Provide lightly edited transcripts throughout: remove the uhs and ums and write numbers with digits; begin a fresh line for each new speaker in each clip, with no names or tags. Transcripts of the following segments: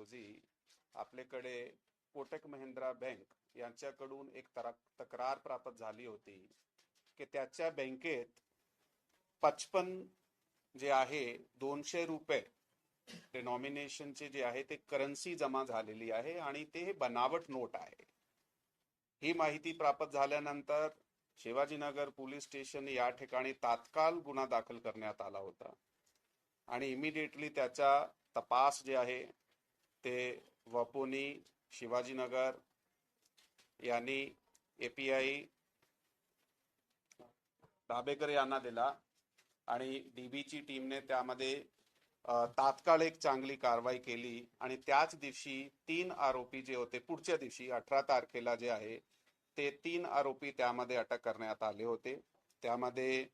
रोजी आपल्याकडे कोटक महिंद्रा बँक यांच्याकडून एक तक्रार प्राप्त झाली होती की त्याच्या बँकेत 55 जे आहे 200 रुपये डिनॉमिनेशनचे जे आहे ते करन्सी जमा झालेली आहे आणि ते बनावट नोट आहे. ही माहिती प्राप्त झाल्यानंतर शिवाजीनगर पोलीस स्टेशन या ठिकाणी तात्काळ गुन्हा दाखल करण्यात आला होता आणि इमिडिएटली त्याचा तपास जे आहे ते वपोनी शिवाजीनगर यांनी API डाबेकर यांना दिला आणि DBची टीमने त्यामध्ये तात्काळ एक चांगली कारवाई केली आणि त्याच दिवशी 3 आरोपी जे होते पुढच्या दिवशी 18 तारखेला जे आहे ते 3 आरोपी त्यामध्ये अटक करण्यात आले होते. त्यामध्ये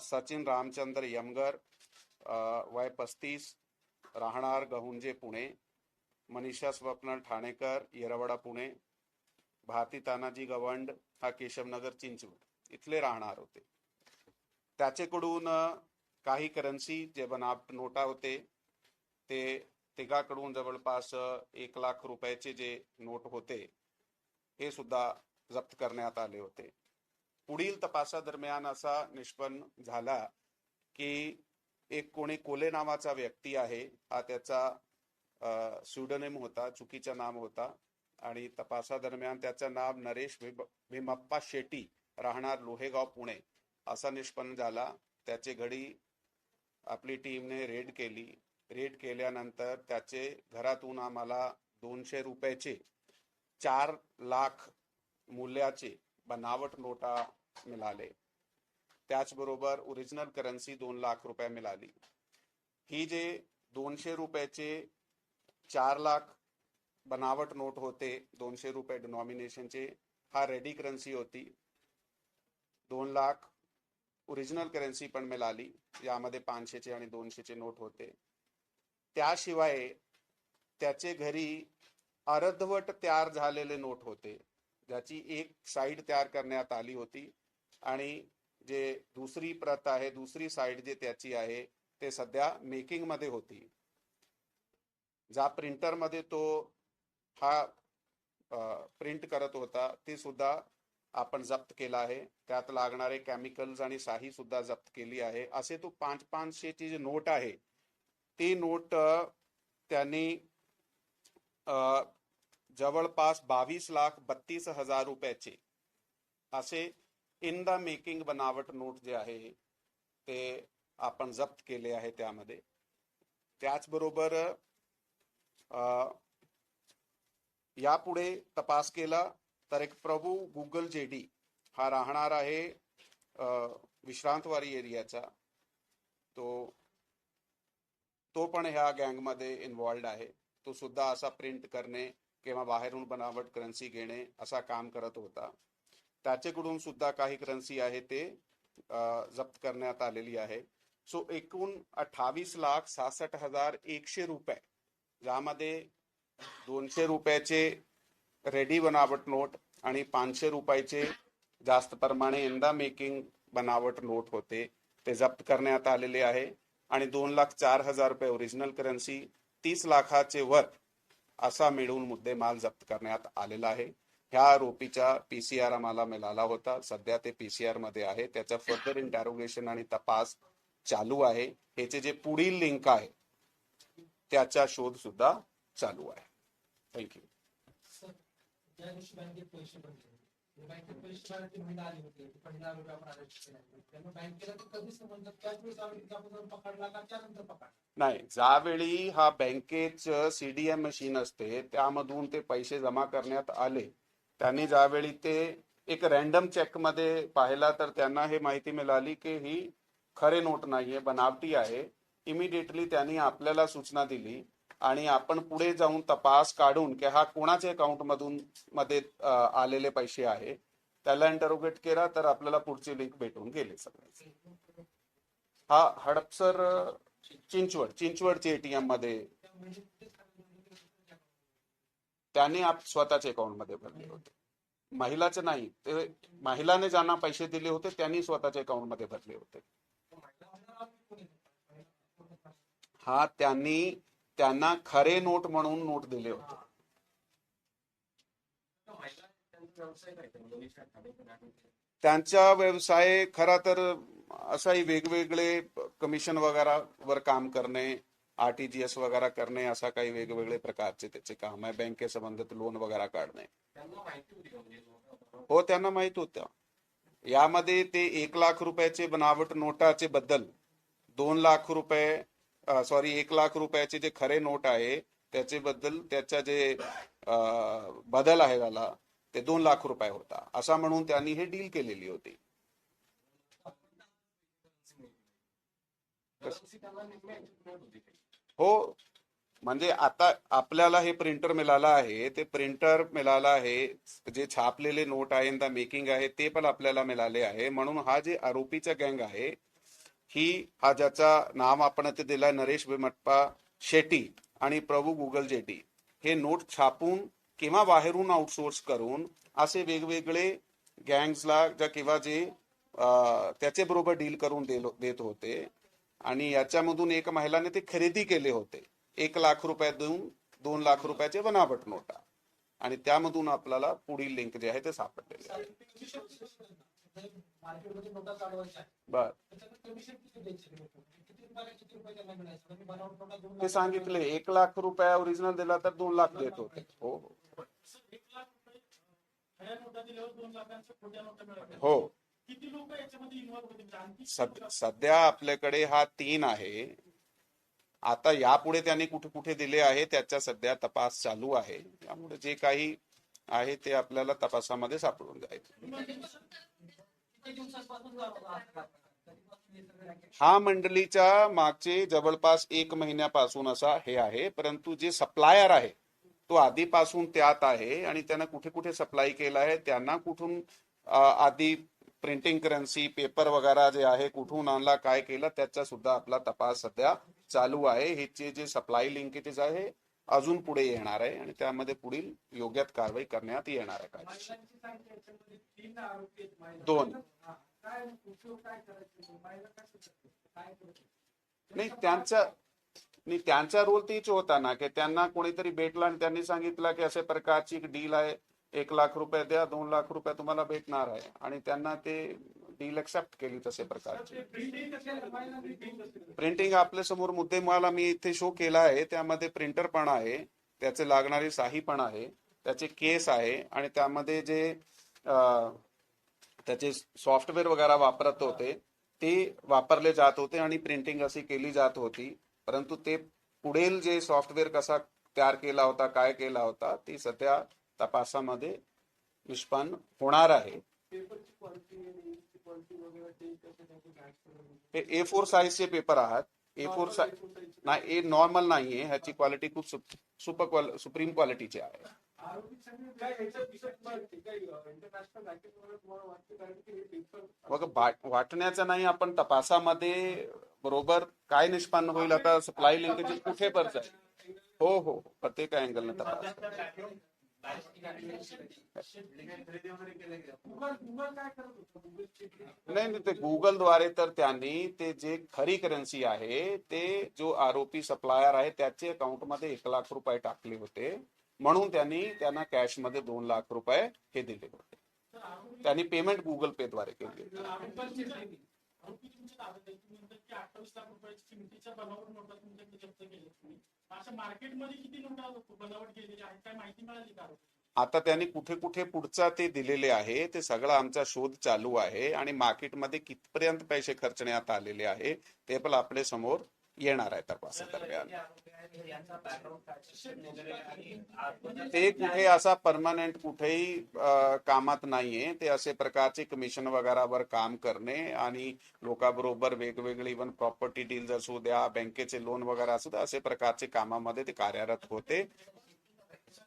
सचिन रामचंद्र यमगर वय 35 राहणार गहुंजे पुणे, मनीषा स्वप्नल ठाणेकर येरवडा पुणे, भारती तानाजी गवंड हा केशवनगर चिंचवड इथले राहणार होते. त्याच्याकडून काही करन्सी जे बनावट नोटा होते ते तिघाकडून जवळपास 1 लाख रुपयाचे जे नोट होते हे सुद्धा जप्त करण्यात आले होते. पुढील तपासादरम्यान असा निष्पन्न झाला की एक कोणी कोले नावाचा व्यक्ती आहे, हा त्याचा स्युडोनिम होता, चुकीचा नाम होता आणि तपासादरम्यान त्याचं नाव नरेश भीमप्पा शेट्टी राहणार लोहेगाव पुणे असा निष्पन्न झाला. त्याचे घडी आपली टीमने रेड केली. रेड केल्यानंतर त्याचे घरातून आम्हाला 200 रुपयाचे 4 लाख मूल्याचे बनावट नोटा मिळाले. त्याचबरोबर ओरिजिनल करन्सी 2 लाख रुपये मिळाली. ही जे 200 रुपयाचे 4 लाख बनावट नोट होते 200 रुपये डिनॉमिनेशनचे, हा रेडी करन्सी होती. 2 लाख ओरिजिनल करन्सी पण मिळाली, यामध्ये 500चे आणि 200चे नोट होते. त्याशिवाय त्याचे घरी अर्धवट तयार झालेले नोट होते, ज्याची एक साईड तयार करण्यात आली होती आणि जे दुसरी प्रत आहे, दुसरी साईड जे त्याची आहे ते सध्या मेकिंग मध्ये होती. ज्या प्रिंटर मध्ये तो हा प्रिंट करत होता ते सुद्धा आपण जप्त केला आहे. त्यात लागणारे केमिकल्स आणि शाही सुद्धा जप्त केली आहे. असे तो 500ची जी नोट आहे ती नोट त्यांनी जवळपास 22,32,000 रुपयाचे असे इन द मेकिंग बनावट नोट जे आहे ते आपण जप्त केले आहे त्यामध्ये. त्याचबरोबर यापुढे तपास केला तर एक प्रभू गुगल JD हा राहणार आहे विश्रांतवाडी एरियाचा, तो पण ह्या गँगमध्ये इन्व्हॉल्ड आहे. तो सुद्धा असा प्रिंट करणे किंवा बाहेरून बनावट करन्सी घेणे असा काम करत होता. त्याच्याकडून सुद्धा काही करन्सी आहे ते जप्त करण्यात आलेली आहे. सो एकूण 28,66,100 रुपये, ज्यामध्ये 200 रुपयाचे रेडी बनावट नोट आणि 500 रुपयाचे जास्त प्रमाणे इन द मेकिंग बनावट नोट होते ते जप्त करण्यात आलेले आहे आणि 2,04,000 रुपये ओरिजिनल करन्सी, 30 लाखाचे वर असा मिळून मुद्देमाल जप्त करण्यात आलेला आहे. ह्या आरोपीचा PCR आम्हाला मिळाला होता. सध्या ते PCR मध्ये आहे. त्याचा फर्दर इंटरोगेशन आणि तपास चालू आहे. ह्याचे जे पुढील लिंक आहे त्याचा शोध सुद्धा चालू आहे. थँक्यू. नाही, ज्यावेळी हा बँकेचं CDM मशीन असते त्यामधून ते पैसे जमा करण्यात आले, त्यांनी ज्यावेळी ते एक रॅन्डम चेक मध्ये पाहिला तर त्यांना हे माहिती मिळाली की ही खरे नोट नाहीये, बनावटी आहे. इमिडिएटली त्यांनी आपल्याला सूचना दिली आणि आपण पुढे जाऊन तपास काढून की हा कोणाच्या अकाउंट मधून मध्ये आलेले पैसे आहे त्याला इंटरोगेट केला तर आपल्याला पुढची लिंक भेटून गेले सगळे. हा हडपसर चिंचवडचे ATM मध्ये त्यांनी स्वतःच्या अकाउंट मध्ये भरले होते. महिलाचे नाही, ते महिलाने ज्यांना पैसे दिले होते त्यांनी स्वतःच्या अकाउंट मध्ये भरले होते. हा त्यांनी त्यांना खरे नोट म्हणून नोट दिले होते. त्यांचा व्यवसाय खरा तर असाही वेगवेगळे कमिशन वगैरे वर काम करणे, आरटीजीएस वगैरे करणे, असा काही वेगवेगळे प्रकारचे त्याचे काम आहे. बँकेसंबंधित लोन वगैरे काढणे. हो, त्यांना माहित होतं. यामध्ये ते 1 लाख रुपयाचे बनावट नोटाचे बद्दल 2 लाख रुपये, सॉरी 1 लाख रुपयाचे जे खरे नोट आहे त्याचे बद्दल त्याचा जे बदल आहे झाला ते 2 लाख रुपये होता, असा म्हणून त्यांनी हे डील केलेली होती. हो, म्हणजे आता आपल्याला हे प्रिंटर मिळालं आहे, ते प्रिंटर मिळालं आहे, जे छापलेले नोट आहे द मेकिंग आहे ते पण आपल्याला मिळाले आहे. म्हणून हा जे आरोपीचा गँग आहे हा ज्याचा नाव आपण ते दिलाय नरेश भीमप्पा शेट्टी आणि प्रभू गुगल जेटी, हे नोट छापून किंवा बाहेरून आउटसोर्स करून असे वेगवेगळे गँग्सला किंवा जे त्याचे बरोबर डील करून देत होते. आणि याच्यामधून एक महिलाने ते खरेदी केले होते 1 लाख रुपये देऊन 2 लाख रुपयाचे बनावट नोटा, आणि त्यामधून आपल्याला पुढील लिंक जे आहे ते सापडलेले आहे. बर, ते सांगितले 1 लाख रुपया ओरिजिनल दिला तर 2 लाख देत होते. हो हो हो. सध्या आपल्याकडे हा 3 आहे. आता यापुढे त्यांनी कुठे कुठे दिले आहे त्याचा सध्या तपास चालू आहे. त्यामुळे जे काही आहे ते आपल्याला तपासामध्ये सापडून जाईल. हा मंडळीच्या मागचे जवळपास 1 महिन्यापासून असा हे आहे, परंतु जे सप्लायर आहे तो आधीपासून त्यात आहे आणि त्यांना कुठे कुठे सप्लाय केला आहे, त्यांना कुठून आधी प्रिंटिंग करन्सी पेपर वगैरे जे आहे कुठून आणला, काय केलं, त्याचा सुद्धा आपला तपास सध्या चालू आहे. हे जे सप्लाय लिंकेजेस आहे अजून पुढे येणार आहे आणि त्यामध्ये पुढील योग्य कारवाई करण्यात येणार आहे. दोन नाही, त्यांचा रोल तीच होता ना की त्यांना कोणीतरी भेटला आणि त्यांनी सांगितलं की अशा प्रकारची एक डील आहे, 1 लाख रुपये द्या, 2 लाख रुपये तुम्हाला भेटणार आहे, आणि त्यांना ते डील एक्सेप्ट केली. तसे प्रकारची प्रिंटिंग आपल्या समोर मुद्देमाल मी इथे शो केला आहे, त्यामध्ये प्रिंटर पण आहे, त्याचे लागणारी साही पण आहे, त्याचे केस आहे, आणि त्यामध्ये जे त्याचे सॉफ्टवेअर वगैरे वापरत होते ते वापरले जात होते आणि प्रिंटिंग अशी केली जात होती. परंतु ते पुढील जे सॉफ्टवेअर कसा तयार केला होता, काय केला होता, ते सध्या तपासामध्ये निष्पन्न होणार आहे. हे A4 साईजचे पेपर आहात. A4 साईज नाही, नॉर्मल नाहीये, ह्याची क्वालिटी खूप सुप्रीम क्वालिटीची आहे. वाटण्याचं नाही, आपण तपासामध्ये बरोबर काय निष्पन्न होईल, आता सप्लाय लिंकेज कुठे पर जाईल. हो हो, प्रत्येक अँगल तपास. नाही, ते गुगलद्वारे तर त्यांनी ते जे खरी करन्सी आहे ते जो आरोपी सप्लायर आहे त्याचे अकाउंटमध्ये 1 लाख रुपये टाकले होते, म्हणून त्यांना कॅश मध्ये 2 लाख रुपये हे दिले होते. त्यांनी पेमेंट गुगल पे द्वारे केली. आता त्यांनी कुठे कुठे पुढचा ते दिलेले आहे ते सगळं आमचा शोध चालू आहे, आणि मार्केटमध्ये कितपर्यंत पैसे खर्चण्यात आलेले आहे ते पण आपल्या समोर येणार आहे तपासादरम्यान. ते कुठे असा परमनंट कुठेही कामात नाहीये. ते असे प्रकारचे कमिशन वगैरेवर काम करणे आणि लोकांबरोबर वेगवेगळे इव्हन प्रॉपर्टी डील्स असू द्या, बँकेचे लोन वगैरे असू द्या, असे प्रकारचे कामामध्ये ते कार्यरत होते.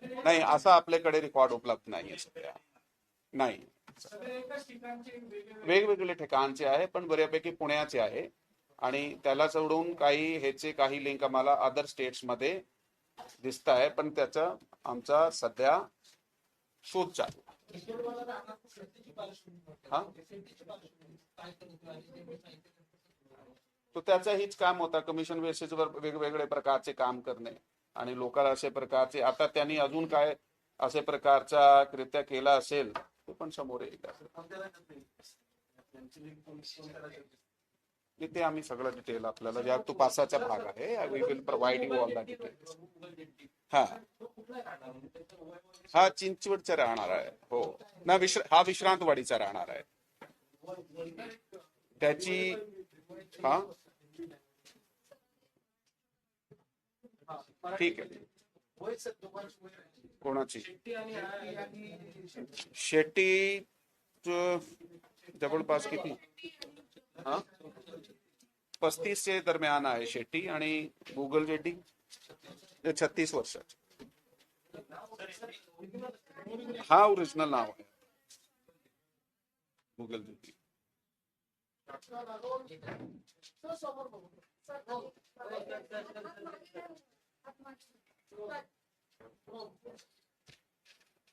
नाही, असा आपल्याकडे रेकॉर्ड उपलब्ध नाहीये सध्या. नाही, वेगवेगळे ठिकाणचे आहे, पण बऱ्यापैकी पुण्याचे आहे, आणि त्याला सोडून काही लिंक आम्हाला अदर स्टेट्स मध्ये दिसत आहे, पण त्याचा आमचा सध्या शोध चालू. हा, तो त्याचा हीच काम होता, कमिशन बेसिसवर वेगवेगळे प्रकारचे काम करणे आणि लोकांना असे प्रकारचे, आता त्यांनी अजून काय असे प्रकारचा कृत्य केला असेल ते पण समोर येईल. इथे आम्ही सगळं डिटेल आपल्याला, ज्या तो पासाचा भाग आहे, we will provide you all the details. हा हा चिंचवडचा राहणार आहे, हो ना, हा विश्रांतवाडीचा राहणार आहे. त्याची हा ठीक आहे. कोणाची? शेट्टी जवळपास किती, हा 35 दरम्यान आहे शेट्टी, आणि गुगल जेटी 36 वर्षाचे. हा ओरिजिनल नाव आहे गुगल जेटी.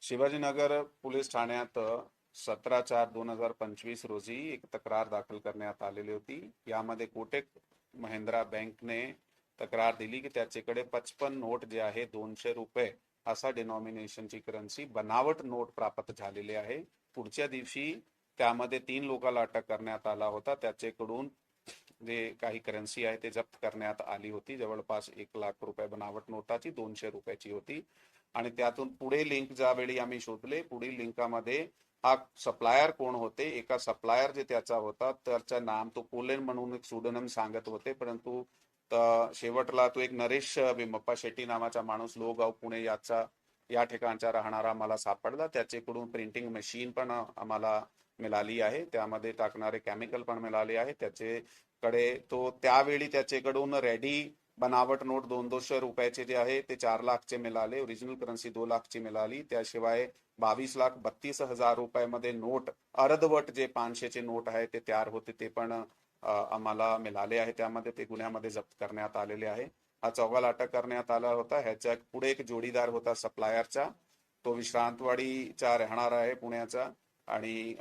शिवाजीनगर पोलीस ठाण्यात 17/4/2025 रोजी एक तक्रार दाखल करण्यात आलेली होती. यामध्ये कोटक महिंद्रा बँकने तक्रार दिली की त्याच्याकडे 55 नोट जे आहे 200 रुपये असा डिनॉमिनेशनची करन्सी बनावट नोट प्राप्त झालेली आहे. पुढच्या दिवशी त्यामध्ये 3 लोकांना अटक करण्यात आला होता. त्याच्याकडून जे काही करन्सी आहे ते जप्त करण्यात आली होती. जवळपास 1 लाख रुपये बनावट नोटाची 200 रुपयाची होती. आणि त्यातून पुढे लिंक ज्यावेळी आम्ही शोधले, पुढील लिंकामध्ये हा सप्लायर कोण होते, एका सप्लायर जे त्याचा होता त्याचं नाम तो कोलेन म्हणून एक सुडोनम सांगत होते, परंतु शेवटला तो एक नरेश भीमप्पा शेट्टी नावाचा माणूस लोहगाव पुणे या ठिकाणचा राहणारा आम्हाला सापडला. त्याच्याकडून प्रिंटिंग मशीन पण आम्हाला मिळाली आहे, त्यामध्ये टाकणारे केमिकल पण मिळाले आहे. त्याच्याकडे तो त्यावेळी त्याच्याकडून रेडी बनावट नोट 200 रुपयाचे जे आहे ते 4 लाखचे मिळाले, ओरिजिनल करन्सी 2 लाखची मिळाली. त्याशिवाय 22,32,000 रुपयामध्ये नोट अर्धवट जे 500चे नोट आहे ते तयार होते, ते पण आम्हाला मिळाले आहे. त्यामध्ये ते गुन्ह्यामध्ये जप्त करण्यात आलेले आहे. हा चौघाला अटक करण्यात आला होता. ह्याच्या पुढे एक जोडीदार होता सप्लायरचा, तो विश्रांतवाडीचा राहणार आहे पुण्याचा, आणि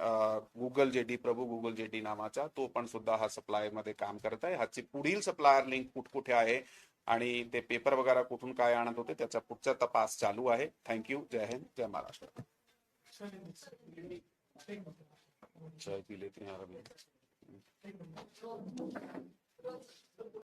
प्रभू गुगल जेटी नावाचा, तो पण सुद्धा हा सप्लायर मध्ये काम करत आहे. ह्याची पुढील सप्लायर लिंक कुठे आहे आणि ते पेपर वगैरे कुठून काय आणत होते त्याचा पुढचा तपास चालू आहे. थँक्यू. जय हिंद, जय महाराष्ट्र. चाय पी लेते हैं यार अभी.